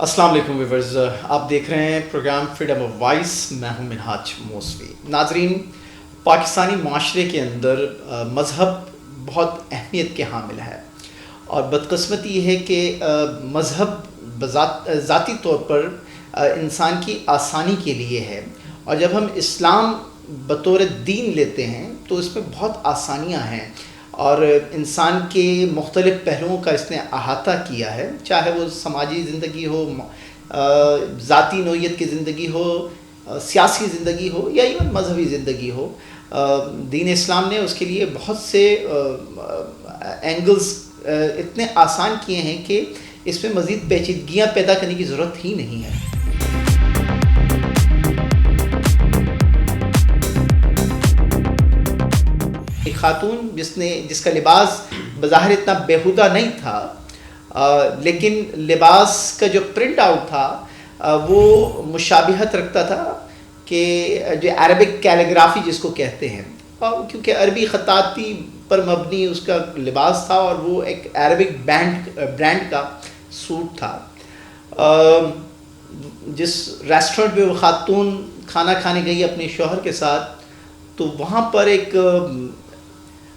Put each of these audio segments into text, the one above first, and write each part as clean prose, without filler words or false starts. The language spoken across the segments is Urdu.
السلام علیکم ویورز، آپ دیکھ رہے ہیں پروگرام فریڈم آف وائس. میں ہوں منہاج موسوی. ناظرین، پاکستانی معاشرے کے اندر مذہب بہت اہمیت کے حامل ہے، اور بدقسمتی یہ ہے کہ مذہب ذاتی طور پر انسان کی آسانی کے لیے ہے، اور جب ہم اسلام بطور دین لیتے ہیں تو اس میں بہت آسانیاں ہیں، اور انسان کے مختلف پہلوؤں کا اس نے احاطہ کیا ہے، چاہے وہ سماجی زندگی ہو، ذاتی نوعیت کی زندگی ہو، سیاسی زندگی ہو، یا ایون مذہبی زندگی ہو. دین اسلام نے اس کے لیے بہت سے اینگلز اتنے آسان کیے ہیں کہ اس میں مزید پیچیدگیاں پیدا کرنے کی ضرورت ہی نہیں ہے. ایک خاتون جس کا لباس بظاہر اتنا بیہودہ نہیں تھا، لیکن لباس کا جو پرنٹ آؤٹ تھا وہ مشابہت رکھتا تھا کہ جو عربک کیلیگرافی جس کو کہتے ہیں، اور کیونکہ عربی خطاطی پر مبنی اس کا لباس تھا، اور وہ ایک عربک برانڈ کا سوٹ تھا. جس ریسٹورنٹ میں وہ خاتون کھانا کھانے گئی اپنے شوہر کے ساتھ، تو وہاں پر ایک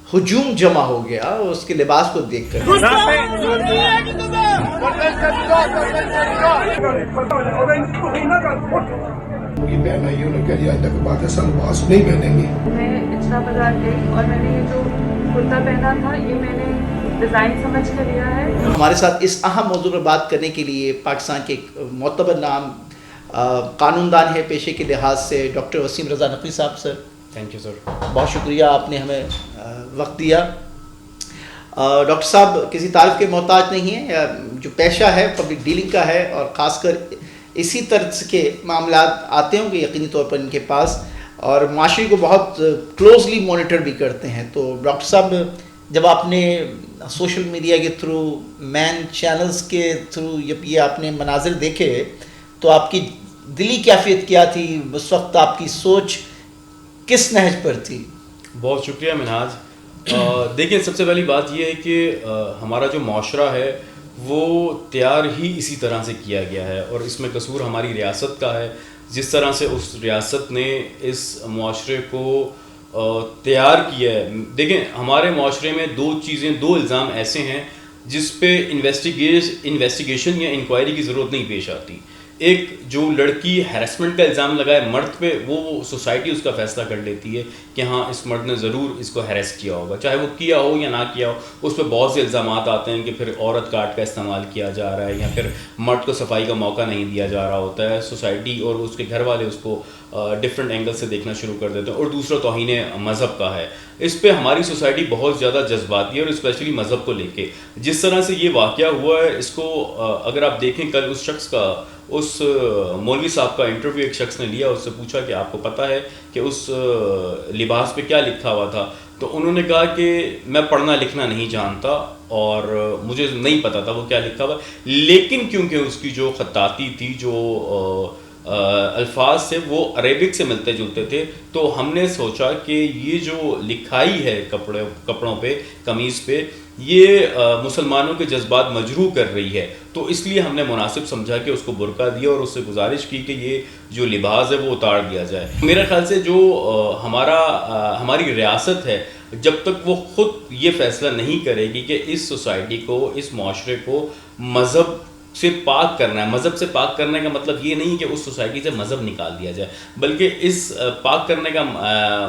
ہجوم جمع ہو گیا اس کے لباس کو دیکھ کر. میں اچرا بازار گئی اور میں نے یہ جو کرتا پہنا تھا یہ میں نے ڈیزائن سمجھ کر لیا ہے. ہمارے ساتھ اس اہم موضوع پر بات کرنے کے لیے پاکستان کے ایک معتبر نام قانون دان ہے پیشے کے لحاظ سے، ڈاکٹر وسیم رضا نقوی صاحب. Sir thank you sir. بہت شکریہ آپ نے ہمیں وقت دیا. ڈاکٹر صاحب کسی تعریف کے محتاج نہیں ہیں. جو پیشہ ہے پبلک ڈیلنگ کا ہے، اور خاص کر اسی طرز کے معاملات آتے ہوں گے یقینی طور پر ان کے پاس، اور معاشرے کو بہت کلوزلی مانیٹر بھی کرتے ہیں. تو ڈاکٹر صاحب، جب آپ نے سوشل میڈیا کے تھرو، مین چینلز کے تھرو یہ آپ نے مناظر دیکھے، تو آپ کی دلی کیفیت کیا تھی اس وقت؟ آپ کی سوچ کس نہج پر تھی؟ بہت شکریہ منہاج. دیکھیں، سب سے پہلی بات یہ ہے کہ ہمارا جو معاشرہ ہے وہ تیار ہی اسی طرح سے کیا گیا ہے، اور اس میں قصور ہماری ریاست کا ہے. جس طرح سے اس ریاست نے اس معاشرے کو تیار کیا ہے. دیکھیں، ہمارے معاشرے میں دو الزام ایسے ہیں جس پہ انویسٹیگیشن یا انکوائری کی ضرورت نہیں پیش آتی. ایک جو لڑکی ہیرسمنٹ کا الزام لگائے مرد پہ، وہ سوسائٹی اس کا فیصلہ کر لیتی ہے کہ ہاں اس مرد نے ضرور اس کو ہیرس کیا ہوگا، چاہے وہ کیا ہو یا نہ کیا ہو. اس پہ بہت سے الزامات آتے ہیں کہ پھر عورت کارڈ کا استعمال کیا جا رہا ہے، یا پھر مرد کو صفائی کا موقع نہیں دیا جا رہا ہوتا ہے. سوسائٹی اور اس کے گھر والے اس کو ڈفرینٹ اینگل سے دیکھنا شروع کر دیتے ہیں. اور دوسرا توہین مذہب کا ہے. اس پہ ہماری سوسائٹی بہت زیادہ جذباتی ہے، اور اسپیشلی مذہب کو لے کے. جس طرح سے یہ واقعہ ہوا ہے، اس کو اگر آپ دیکھیں، کل اس مولوی صاحب کا انٹرویو ایک شخص نے لیا، اس سے پوچھا کہ آپ کو پتہ ہے کہ اس لباس پہ کیا لکھا ہوا تھا؟ تو انہوں نے کہا کہ میں پڑھنا لکھنا نہیں جانتا اور مجھے نہیں پتہ تھا وہ کیا لکھا ہوا، لیکن کیونکہ اس کی جو خطاطی تھی، جو الفاظ سے وہ عربک سے ملتے جلتے تھے، تو ہم نے سوچا کہ یہ جو لکھائی ہے کپڑوں پہ، قمیض پہ، یہ مسلمانوں کے جذبات مجروح کر رہی ہے. تو اس لیے ہم نے مناسب سمجھا کہ اس کو برقع دیا، اور اس سے گزارش کی کہ یہ جو لباس ہے وہ اتار دیا جائے. میرے خیال سے جو ہماری ریاست ہے، جب تک وہ خود یہ فیصلہ نہیں کرے گی کہ اس سوسائٹی کو، اس معاشرے کو مذہب سے پاک کرنا ہے. مذہب سے پاک کرنے کا مطلب یہ نہیں کہ اس سوسائٹی سے مذہب نکال دیا جائے، بلکہ اس پاک کرنے کا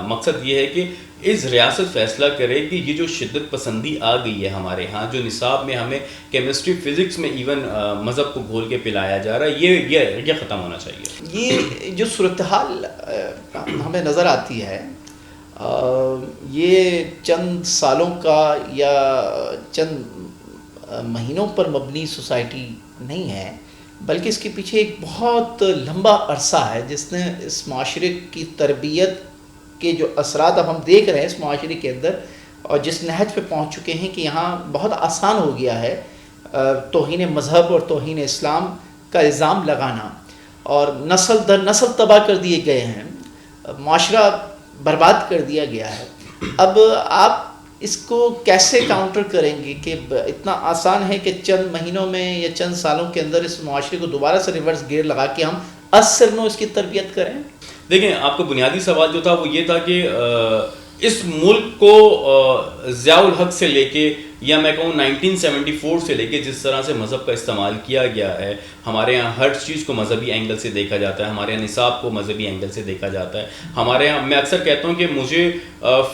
مقصد یہ ہے کہ اس ریاست فیصلہ کرے کہ یہ جو شدت پسندی آ گئی ہے ہمارے ہاں، جو نصاب میں ہمیں کیمسٹری فزکس میں ایون مذہب کو گھول کے پلایا جا رہا ہے، یہ ختم ہونا چاہیے. یہ جو صورتحال ہمیں نظر آتی ہے، یہ چند سالوں کا یا چند مہینوں پر مبنی سوسائٹی نہیں ہے، بلکہ اس کے پیچھے ایک بہت لمبا عرصہ ہے جس نے اس معاشرے کی تربیت کے جو اثرات اب ہم دیکھ رہے ہیں اس معاشرے کے اندر، اور جس نہج پہ پہنچ چکے ہیں کہ یہاں بہت آسان ہو گیا ہے توہین مذہب اور توہین اسلام کا الزام لگانا، اور نسل در نسل تباہ کر دیے گئے ہیں، معاشرہ برباد کر دیا گیا ہے. اب آپ اس کو کیسے کاؤنٹر کریں گے کہ اتنا آسان ہے کہ چند مہینوں میں یا چند سالوں کے اندر اس معاشرے کو دوبارہ سے ریورس گیئر لگا کے ہم اثر نو اس کی تربیت کریں؟ دیکھیں آپ کا بنیادی سوال جو تھا وہ یہ تھا کہ اس ملک کو ضیاء الحق سے لے کے یا میں کہوں 1974 سے لے کے جس طرح سے مذہب کا استعمال کیا گیا ہے، ہمارے یہاں ہر چیز کو مذہبی اینگل سے دیکھا جاتا ہے، ہمارے یہاں نصاب کو مذہبی اینگل سے دیکھا جاتا ہے. ہمارے یہاں میں اکثر کہتا ہوں کہ مجھے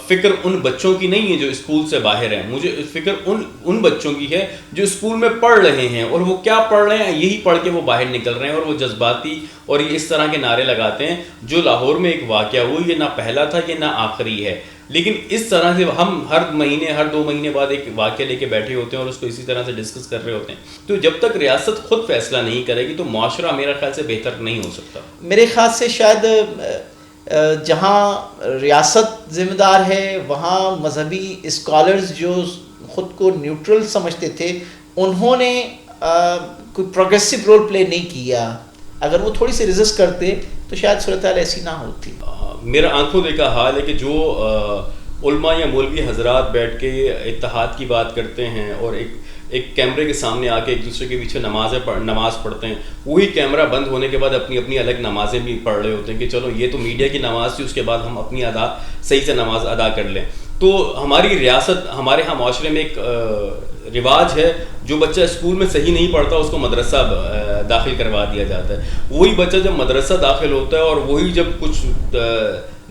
فکر ان بچوں کی نہیں ہے جو اسکول سے باہر ہیں، مجھے فکر ان بچوں کی ہے جو اسکول میں پڑھ رہے ہیں، اور وہ کیا پڑھ رہے ہیں، یہی پڑھ کے وہ باہر نکل رہے ہیں اور وہ جذباتی اور یہ اس طرح کے نعرے لگاتے ہیں. جو لاہور میں ایک واقعہ ہوا یہ نہ پہلا تھا یہ نہ آخری ہے، لیکن اس طرح سے ہم ہر مہینے ہر 2 مہینے بعد ایک واقعہ لے کے بیٹھے ہوتے ہیں اور اس کو اسی طرح سے ڈسکس کر رہے ہوتے ہیں. تو جب تک ریاست خود فیصلہ نہیں کرے گی تو معاشرہ میرا خیال سے بہتر نہیں ہو سکتا. میرے خیال سے شاید جہاں ریاست ذمہ دار ہے وہاں مذہبی اسکالرز جو خود کو نیوٹرل سمجھتے تھے انہوں نے کوئی پروگریسو رول پلے نہیں کیا. اگر وہ تھوڑی سی ریزسٹ کرتے تو شاید صورتحال ایسی نہ ہوتی. میرا آنکھوں دیکھا حال ہے کہ جو علماء یا مولوی حضرات بیٹھ کے اتحاد کی بات کرتے ہیں اور ایک کیمرے کے سامنے آ کے ایک دوسرے کے پیچھے نماز پڑھتے ہیں، وہی کیمرہ بند ہونے کے بعد اپنی اپنی الگ نمازیں بھی پڑھ رہے ہوتے ہیں کہ چلو یہ تو میڈیا کی نماز تھی، اس کے بعد ہم اپنی صحیح سے نماز ادا کر لیں. تو ہماری ریاست ہمارے ہاں معاشرے میں ایک رواج ہے، جو بچہ اسکول میں صحیح نہیں پڑھتا اس کو مدرسہ داخل کروا دیا جاتا ہے. وہی بچہ جب مدرسہ داخل ہوتا ہے اور وہی جب کچھ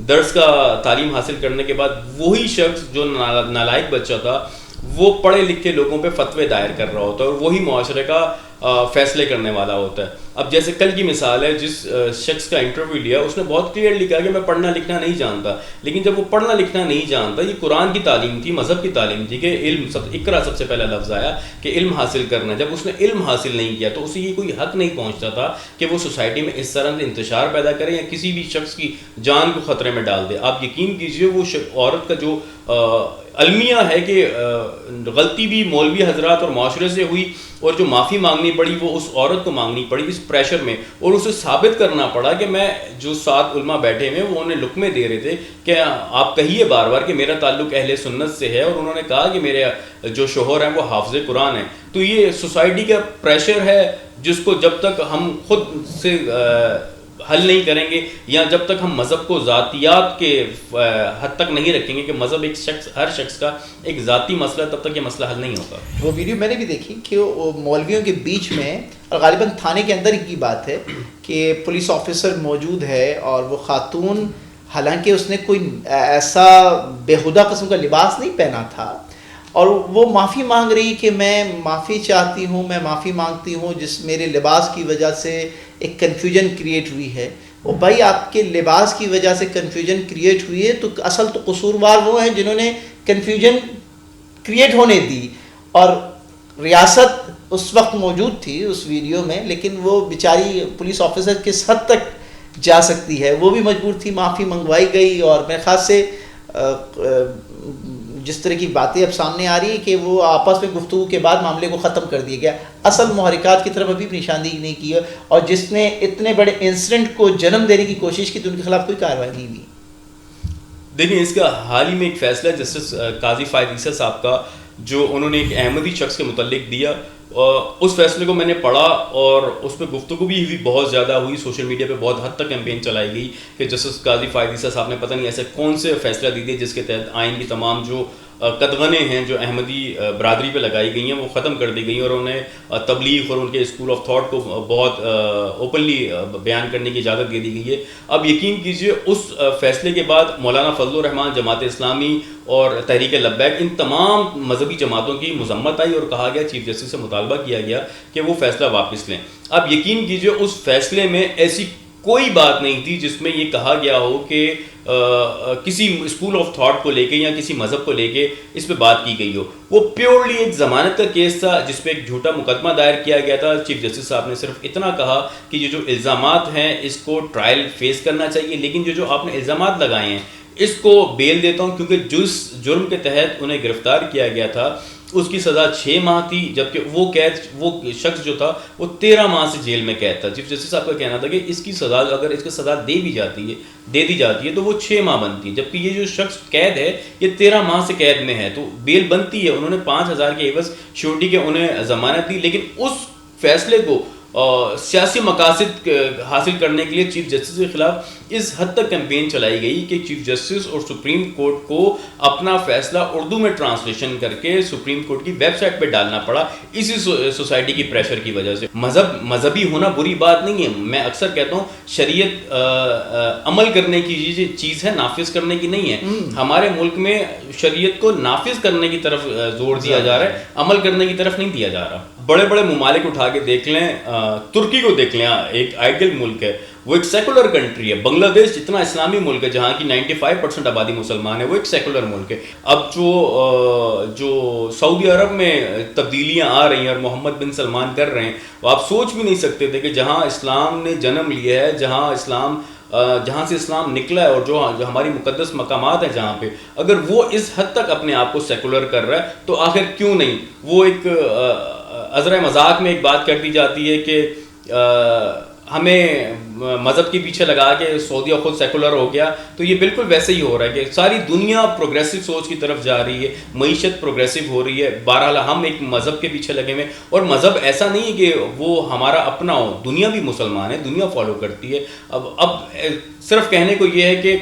درس کا تعلیم حاصل کرنے کے بعد وہی شخص جو نالائق بچہ تھا وہ پڑھے لکھے لوگوں پہ فتوے دائر کر رہا ہوتا ہے اور وہی معاشرے کا فیصلے کرنے والا ہوتا ہے. اب جیسے کل کی مثال ہے، جس شخص کا انٹرویو لیا اس نے بہت کلیئرلی کہا کہ میں پڑھنا لکھنا نہیں جانتا، لیکن جب وہ پڑھنا لکھنا نہیں جانتا، یہ قرآن کی تعلیم تھی، مذہب کی تعلیم تھی کہ علم اقرا سب سے پہلا لفظ آیا کہ علم حاصل کرنا. جب اس نے علم حاصل نہیں کیا تو اسے یہ کوئی حق نہیں پہنچتا تھا کہ وہ سوسائٹی میں اس طرح سے انتشار پیدا کرے یا کسی بھی شخص کی جان کو خطرے میں ڈال دے. آپ یقین کیجئے وہ عورت کا جو المیہ ہے کہ غلطی بھی مولوی حضرات اور معاشرے سے ہوئی اور جو معافی مانگنی پڑی وہ اس عورت کو مانگنی پڑی اس پریشر میں، اور اسے ثابت کرنا پڑا کہ میں جو 7 علماء بیٹھے ہوئے وہ انہیں لقمے دے رہے تھے کہ آپ کہیے بار بار کہ میرا تعلق اہل سنت سے ہے، اور انہوں نے کہا کہ میرے جو شوہر ہیں وہ حافظ قرآن ہیں. تو یہ سوسائٹی کا پریشر ہے جس کو جب تک ہم خود سے حل نہیں کریں گے یا جب تک ہم مذہب کو ذاتیات کے حد تک نہیں رکھیں گے کہ مذہب ایک ہر شخص کا ایک ذاتی مسئلہ، تب تک یہ مسئلہ حل نہیں ہوگا. وہ ویڈیو میں نے بھی دیکھی کہ وہ مولویوں کے بیچ میں، اور غالباً تھانے کے اندر کی بات ہے کہ پولیس آفیسر موجود ہے اور وہ خاتون، حالانکہ اس نے کوئی ایسا بیہودہ قسم کا لباس نہیں پہنا تھا، اور وہ معافی مانگ رہی کہ میں معافی چاہتی ہوں، میں معافی مانگتی ہوں جس میرے لباس کی وجہ سے ایک کنفیوژن کریٹ ہوئی ہے. وہ بھائی آپ کے لباس کی وجہ سے کنفیوژن کریٹ ہوئی ہے تو اصل تو قصوروار وہ ہیں جنہوں نے کنفیوژن کریٹ ہونے دی. اور ریاست اس وقت موجود تھی اس ویڈیو میں، لیکن وہ بیچاری پولیس آفیسر کس حد تک جا سکتی ہے، وہ بھی مجبور تھی، معافی منگوائی گئی. اور میرے خیال سے جس طرح کی باتیں اب سامنے آ رہی ہے کہ وہ آپس میں گفتگو کے بعد معاملے کو ختم کر دیا گیا، اصل محرکات کی طرف ابھی بھی نشاندہی نہیں کی ہے، اور جس نے اتنے بڑے انسیڈنٹ کو جنم دینے کی کوشش کی تو ان کے خلاف کوئی کارروائی نہیں ہوئی. دیکھیں اس کا حال ہی میں ایک فیصلہ ہے جسٹس قاضی فائد عیسیٰ صاحب کا، جو انہوں نے ایک احمدی شخص کے متعلق دیا. اس فیصلے کو میں نے پڑھا اور اس پہ گفتگو بھی ہوئی، بہت زیادہ ہوئی، سوشل میڈیا پہ بہت حد تک کیمپین چلائی گئی کہ جسٹس قاضی فائد عیسیٰ صاحب نے پتہ نہیں ایسے کون سے فیصلہ دی دیا جس کے تحت آئین کی تمام جو قدغنیں ہیں جو احمدی برادری پہ لگائی گئی ہیں وہ ختم کر دی گئی اور انہیں تبلیغ اور ان کے اسکول آف تھاٹ کو بہت اوپنلی بیان کرنے کی اجازت دے دی گئی ہے. اب یقین کیجئے اس فیصلے کے بعد مولانا فضل الرحمان، جماعت اسلامی اور تحریک لبیک، ان تمام مذہبی جماعتوں کی مذمت آئی اور کہا گیا، چیف جسٹس سے مطالبہ کیا گیا کہ وہ فیصلہ واپس لیں. اب یقین کیجئے اس فیصلے میں ایسی کوئی بات نہیں تھی جس میں یہ کہا گیا ہو کہ کسی اسکول آف تھاٹ کو لے کے یا کسی مذہب کو لے کے اس پہ بات کی گئی ہو. وہ پیورلی ایک ضمانت کا کیس تھا جس پہ ایک جھوٹا مقدمہ دائر کیا گیا تھا. چیف جسٹس صاحب نے صرف اتنا کہا کہ یہ جو الزامات ہیں اس کو ٹرائل فیس کرنا چاہیے، لیکن جو آپ نے الزامات لگائے ہیں اس کو بیل دیتا ہوں، کیونکہ جس جرم کے تحت انہیں گرفتار کیا گیا تھا اس کی سزا 6 ماہ تھی، جبکہ وہ شخص جو تھا وہ 13 ماہ سے جیل میں قید تھا. چیف جسٹس صاحب کا کہنا تھا کہ اس کی سزا اگر اس کو سزا دے دی جاتی ہے تو وہ 6 ماہ بنتی ہے، جبکہ یہ جو شخص قید ہے یہ 13 ماہ سے قید میں ہے، تو بیل بنتی ہے. انہوں نے 5,000 کے عوض شیورٹی کے انہیں ضمانت دی، لیکن اس فیصلے کو سیاسی مقاصد حاصل کرنے کے لیے چیف جسٹس کے خلاف اس حد تک کیمپین چلائی گئی کہ چیف جسٹس اور سپریم کورٹ کو اپنا فیصلہ اردو میں ٹرانسلیشن کر کے سپریم کورٹ کی ویب سائٹ پہ ڈالنا پڑا، اسی سوسائٹی کی پریشر کی وجہ سے. مذہبی ہونا بری بات نہیں ہے. میں اکثر کہتا ہوں شریعت عمل کرنے کی چیز ہے، نافذ کرنے کی نہیں ہے. ہمارے ملک میں شریعت کو نافذ کرنے کی طرف زور دیا جا رہا ہے، عمل کرنے کی طرف نہیں دیا جا رہا. بڑے بڑے ممالک اٹھا کے دیکھ لیں، ترکی کو دیکھ لیں، ایک آئیڈیل ملک ہے، وہ ایک سیکولر کنٹری ہے. بنگلہ دیش جتنا اسلامی ملک ہے جہاں کی 95% آبادی مسلمان ہے، وہ ایک سیکولر ملک ہے. اب جو سعودی عرب میں تبدیلیاں آ رہی ہیں اور محمد بن سلمان کر رہے ہیں، وہ آپ سوچ بھی نہیں سکتے تھے کہ جہاں اسلام نے جنم لیا ہے، جہاں سے اسلام نکلا ہے، اور جو ہماری مقدس مقامات ہیں جہاں پہ، اگر وہ اس حد تک اپنے آپ کو سیکولر کر رہا ہے تو آخر کیوں نہیں. وہ ایک عذرا مذاق میں ایک بات کر دی جاتی ہے کہ ہمیں مذہب کے پیچھے لگا کے سعودیہ خود سیکولر ہو گیا، تو یہ بالکل ویسے ہی ہو رہا ہے کہ ساری دنیا پروگریسو سوچ کی طرف جا رہی ہے، معیشت پروگریسو ہو رہی ہے. بہرحال ہم ایک مذہب کے پیچھے لگے ہوئے، اور مذہب ایسا نہیں ہے کہ وہ ہمارا اپنا ہو، دنیا بھی مسلمان ہے، دنیا فالو کرتی ہے. اب صرف کہنے کو یہ ہے کہ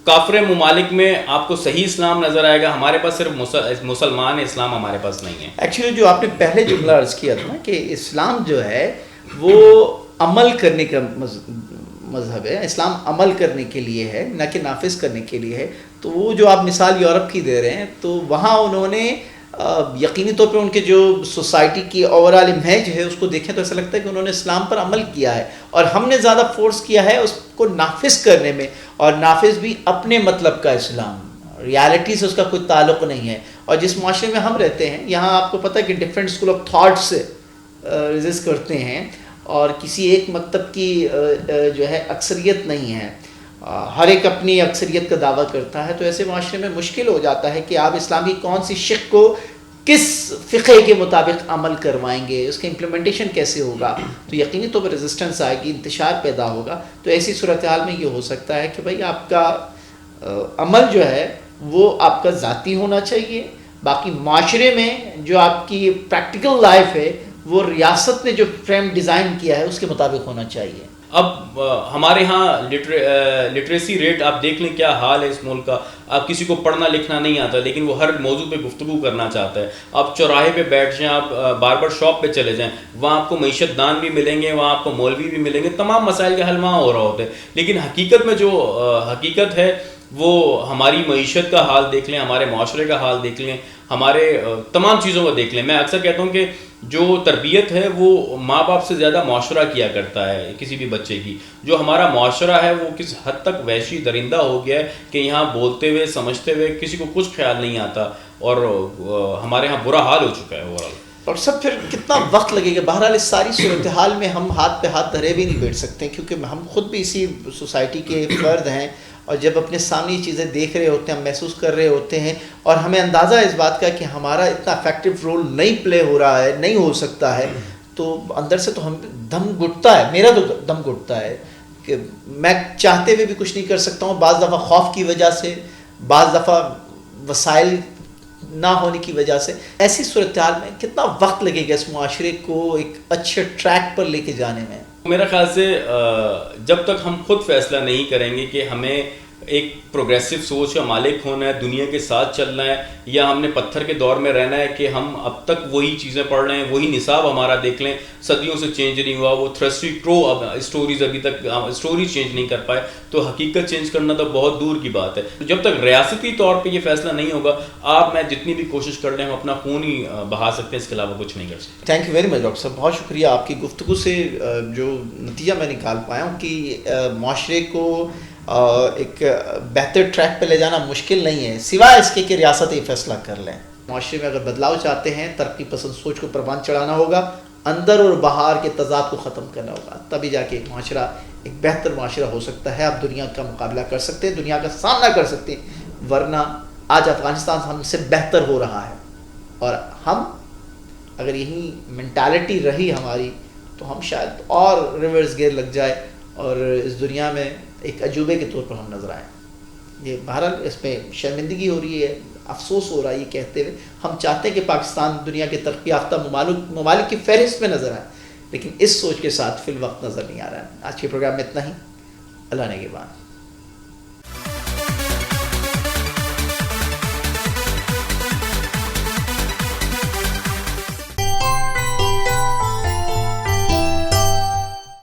کافر ممالک میں آپ کو صحیح اسلام نظر آئے گا، ہمارے پاس صرف مسلمان اسلام ہمارے پاس نہیں ہے. ایکچولی جو آپ نے پہلے جملہ عرض کیا تھا نا کہ اسلام جو ہے وہ عمل کرنے کا مذہب ہے، اسلام عمل کرنے کے لیے ہے نہ کہ نافذ کرنے کے لیے ہے. تو وہ جو آپ مثال یورپ کی دے رہے ہیں، تو وہاں انہوں نے یقینی طور پہ ان کے جو سوسائٹی کی اوور آل امیج ہے اس کو دیکھیں تو ایسا لگتا ہے کہ انہوں نے اسلام پر عمل کیا ہے، اور ہم نے زیادہ فورس کیا ہے اس کو نافذ کرنے میں، اور نافذ بھی اپنے مطلب کا اسلام، ریالٹی سے اس کا کوئی تعلق نہیں ہے. اور جس معاشرے میں ہم رہتے ہیں یہاں آپ کو پتہ ہے کہ ڈفرینٹ اسکول آف تھاٹ سے ریزسٹ کرتے ہیں، اور کسی ایک مکتب کی جو ہے اکثریت نہیں ہے، ہر ایک اپنی اکثریت کا دعویٰ کرتا ہے. تو ایسے معاشرے میں مشکل ہو جاتا ہے کہ آپ اسلامی کون سی شق کو کس فقہ کے مطابق عمل کروائیں گے، اس کا امپلیمنٹیشن کیسے ہوگا. تو یقینی طور پر ریزسٹنس آئے گی، انتشار پیدا ہوگا. تو ایسی صورتحال میں یہ ہو سکتا ہے کہ بھائی آپ کا عمل جو ہے وہ آپ کا ذاتی ہونا چاہیے، باقی معاشرے میں جو آپ کی پریکٹیکل لائف ہے وہ ریاست نے جو فریم ڈیزائن کیا ہے اس کے مطابق ہونا چاہیے. اب ہمارے ہاں لٹریسی ریٹ آپ دیکھ لیں کیا حال ہے اس ملک کا. آپ کسی کو پڑھنا لکھنا نہیں آتا لیکن وہ ہر موضوع پہ گفتگو کرنا چاہتا ہے. آپ چوراہے پہ بیٹھ جائیں، آپ باربر شاپ پہ چلے جائیں، وہاں آپ کو معیشت دان بھی ملیں گے، وہاں آپ کو مولوی بھی ملیں گے، تمام مسائل کا حل وہاں ہو رہا ہوتا ہے. لیکن حقیقت میں جو حقیقت ہے وہ ہماری معیشت کا حال دیکھ لیں، ہمارے معاشرے کا حال دیکھ لیں، ہمارے تمام چیزوں کو دیکھ لیں. میں اکثر کہتا ہوں کہ جو تربیت ہے وہ ماں باپ سے زیادہ معاشرہ کیا کرتا ہے کسی بھی بچے کی. جو ہمارا معاشرہ ہے وہ کس حد تک وحشی درندہ ہو گیا ہے کہ یہاں بولتے ہوئے سمجھتے ہوئے کسی کو کچھ خیال نہیں آتا، اور ہمارے ہاں برا حال ہو چکا ہے اوورآل. اور سب پھر کتنا وقت لگے گا. بہرحال اس ساری صورتحال میں ہم ہاتھ پہ ہاتھ دھرے بھی نہیں بیٹھ سکتے، کیونکہ ہم خود بھی اسی سوسائٹی کے فرد ہیں، اور جب اپنے سامنے یہ چیزیں دیکھ رہے ہوتے ہیں، ہم محسوس کر رہے ہوتے ہیں، اور ہمیں اندازہ ہے اس بات کا کہ ہمارا اتنا افیکٹو رول نہیں پلے ہو رہا ہے، نہیں ہو سکتا ہے، تو اندر سے تو ہم دم گھٹتا ہے. میرا تو دم گھٹتا ہے کہ میں چاہتے ہوئے بھی کچھ نہیں کر سکتا ہوں. بعض دفعہ خوف کی وجہ سے، بعض دفعہ وسائل نہ ہونے کی وجہ سے. ایسی صورتحال میں کتنا وقت لگے گا اس معاشرے کو ایک اچھے ٹریک پر لے کے جانے میں؟ میرا خیال سے جب تک ہم خود فیصلہ نہیں کریں گے کہ ہمیں ایک پروگریسو سوچ کا مالک ہونا ہے، دنیا کے ساتھ چلنا ہے، یا ہم نے پتھر کے دور میں رہنا ہے کہ ہم اب تک وہی چیزیں پڑھ رہے ہیں، وہی نصاب ہمارا دیکھ لیں صدیوں سے چینج نہیں ہوا، وہ تھرسٹی کرو اسٹوریز ابھی تک اسٹوریز چینج نہیں کر پائے، تو حقیقت چینج کرنا تو بہت دور کی بات ہے. جب تک ریاستی طور پہ یہ فیصلہ نہیں ہوگا، آپ میں جتنی بھی کوشش کر لیں ہم اپنا خون ہی بہا سکتے ہیں، اس کے علاوہ کچھ نہیں کر سکتے. Thank you very much doctor صاحب، بہت شکریہ. آپ کی گفتگو سے جو نتیجہ میں نکال پایا ہوں کہ معاشرے کو ایک بہتر ٹریک پہ لے جانا مشکل نہیں ہے، سوائے اس کے کہ ریاست یہ فیصلہ کر لیں. معاشرے میں اگر بدلاؤ چاہتے ہیں، ترقی پسند سوچ کو پروان چڑھانا ہوگا، اندر اور باہر کے تضاد کو ختم کرنا ہوگا، تبھی جا کے معاشرہ ایک بہتر معاشرہ ہو سکتا ہے. آپ دنیا کا مقابلہ کر سکتے ہیں، دنیا کا سامنا کر سکتے ہیں، ورنہ آج افغانستان ہم سے بہتر ہو رہا ہے. اور ہم اگر یہی مینٹالٹی رہی ہماری تو ہم شاید اور ریورس گیئر لگ جائے اور اس دنیا میں ایک عجوبے کے طور پر ہم نظر آئیں. یہ بہرحال اس میں شرمندگی ہو رہی ہے, افسوس ہو رہا ہے یہ کہتے ہوئے. ہم چاہتے ہیں کہ پاکستان دنیا کے ترقی یافتہ ممالک کی فہرست میں نظر آئے, لیکن اس سوچ کے ساتھ فی الوقت نظر نہیں آ رہا ہے. آج کے پروگرام میں اتنا ہی. اللہ نگہبان.